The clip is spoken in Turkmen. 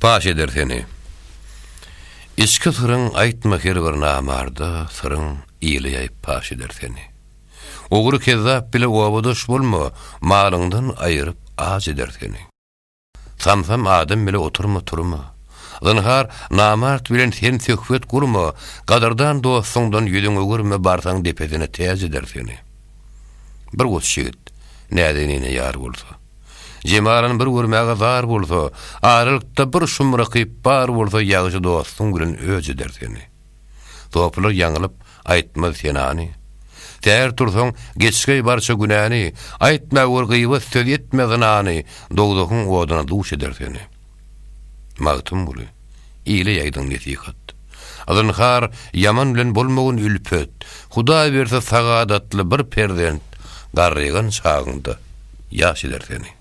Paş eder seni. İçki sırın aytma her bir namarda, sırın iyileyip paş eder seni. Oğru kezzap bile ovadoş bolma, malından ayırıp az eder seni. Samsam adam bile oturma turma. Zınhar namart bilen sen söhbet kurma, qadardan dostundan yüzüňe görme barsaň depesine tez eder seni. Bir goç şigit, nädenine ýar bolsa. Jemalan bir görmäge zar bolsa, arylykda bir şumra kyp bar bolsa ýagyjy dostun bilen öz eder seni. Toplar ýaňylyp aýtmaz senani. Täher tursaň geçgey barça günäni, aýtma gurgyby söz etmezanany, dogdugyň oduny duş eder seni. Magtym buly. Ýyle ýaýdyň nesihat. Azynhar ýaman bilen bolmagyň ülpet. Hudaý berse sagadatly bir perzent garrygan çağında ýaş eder seni.